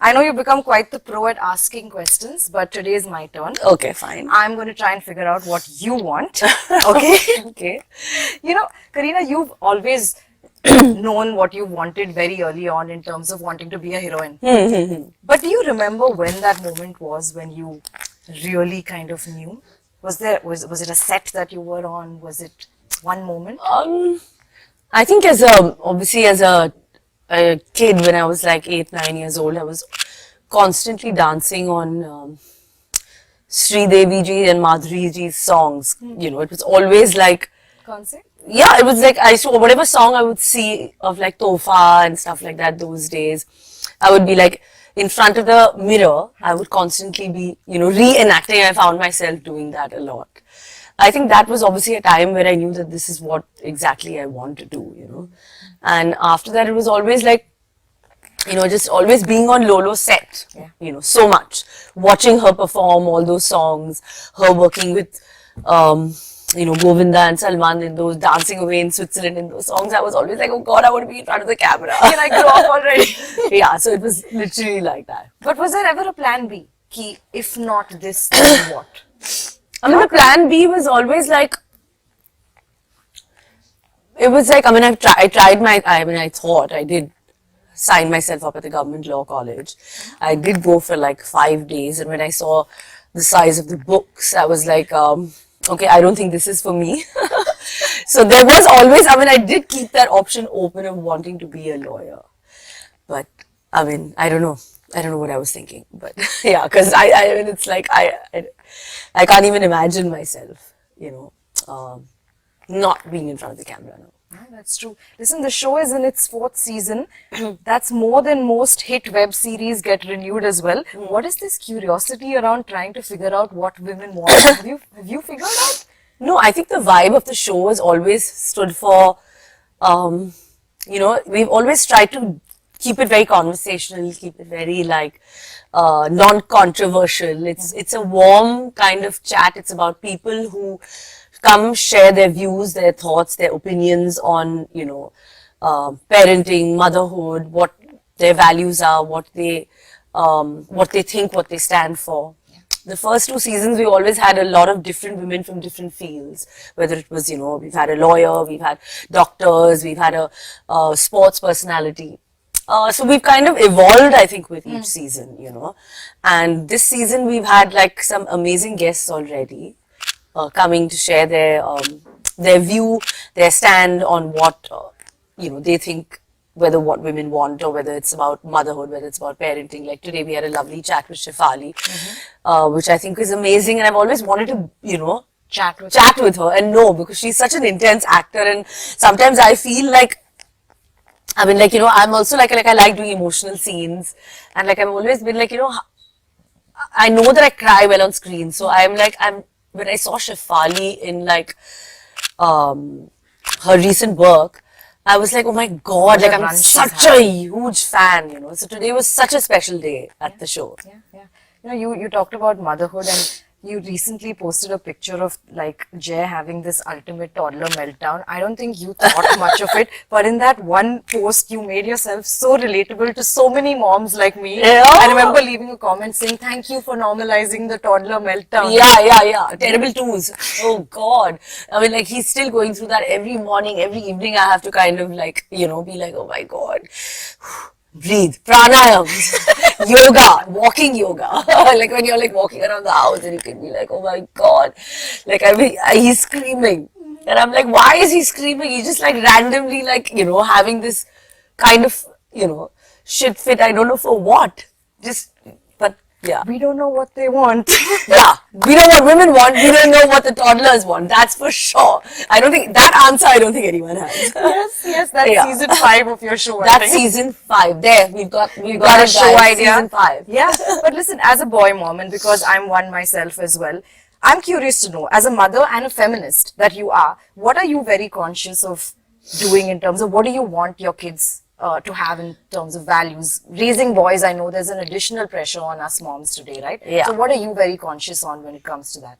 I know you've become quite the pro at asking questions, but today is my turn. Okay, fine. I'm going to try and figure out what you want. Okay? Okay. You know, Kareena, you've always known what you wanted very early on in terms of wanting to be a heroine. But do you remember when that moment was when you really kind of knew? Was it a set that you were on? Was it one moment? I think obviously as a kid when I was like 8, 9 years old, I was constantly dancing on Sri Devi ji and Madhuri ji's songs. You know, it was always like, Concert? yeah, it was like I saw whatever song I would see of like Tofa and stuff like that those days. I would be like in front of the mirror. I would constantly be, reenacting. I found myself doing that a lot. I think that was obviously a time where I knew that this is what exactly I want to do. And after that, it was always like, just always being on Lolo's set, so much. Watching her perform all those songs, her working with, Govinda and Salman in those, dancing away in Switzerland in those songs. I was always like, oh God, I want to be in front of the camera. And I grew up already. Yeah, so it was literally like that. But was there ever a plan B? Ki, if not this, then what? I mean, the plan B was always like, it was like, I thought I did sign myself up at the government law college. I did go for like 5 days, and when I saw the size of the books, I was like, okay, I don't think this is for me. So there was always, I did keep that option open of wanting to be a lawyer. But, I don't know. I don't know what I was thinking, but yeah, because it's like, I can't even imagine myself, not being in front of the camera now. Yeah, that's true. Listen, the show is in its 4th season. That's more than most hit web series get renewed as well. What is this curiosity around trying to figure out what women want? Have you figured out? No, I think the vibe of the show has always stood for, we've always tried to keep it very conversational, keep it very like non-controversial. It's a warm kind of chat. It's about people who come share their views, their thoughts, their opinions on, parenting, motherhood, what their values are, what they think, what they stand for. The first 2 seasons, we always had a lot of different women from different fields, whether it was, we've had a lawyer, we've had doctors, we've had a sports personality. So we've kind of evolved, I think, with each season, and this season we've had like some amazing guests already. Coming to share their view, their stand on what they think, whether what women want or whether it's about motherhood, whether it's about parenting. Like today we had a lovely chat with Shefali, which I think is amazing, and I've always wanted to chat with her and know, because she's such an intense actor, and sometimes I feel like I'm also like I like doing emotional scenes, and like I've always been like I know that I cry well on screen, so when I saw Shefali in like her recent work, I was like, oh my God, like I'm such a huge fan, So today was such a special day at the show. Yeah. You talked about motherhood, and you recently posted a picture of like Jay having this ultimate toddler meltdown. I don't think you thought much of it, but in that one post, you made yourself so relatable to so many moms like me. Yeah. I remember leaving a comment saying, thank you for normalizing the toddler meltdown. Yeah. Terrible twos. Oh God. Like he's still going through that every morning, every evening. I have to kind of like, be like, oh my God. Breathe, pranayams, yoga, walking yoga. Like when you're like walking around the house and you can be like, oh my God, like he's screaming. And I'm like, why is he screaming? He's just like randomly like, having this kind of, shit fit. I don't know for what. But yeah. We don't know what they want. Yeah. We know what women want. We don't know what the toddlers want. That's for sure. I don't think anyone has. Yes. That's season 5 of your show. That's season 5. There, we've got a show idea. Season 5. Yeah. But listen, as a boy mom, and because I'm one myself as well, I'm curious to know, as a mother and a feminist that you are, what are you very conscious of doing in terms of what do you want your kids to have in terms of values? Raising boys, I know there's an additional pressure on us moms today, right? Yeah. So what are you very conscious on when it comes to that?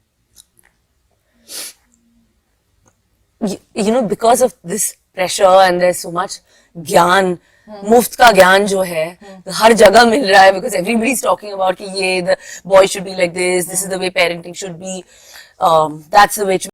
Because of this pressure and there's so much gyan मुफ्त का ज्ञान जो है हर जगह मिल रहा है, because everybody is talking about कि ये the boy should be like this is the way parenting should be, that's the way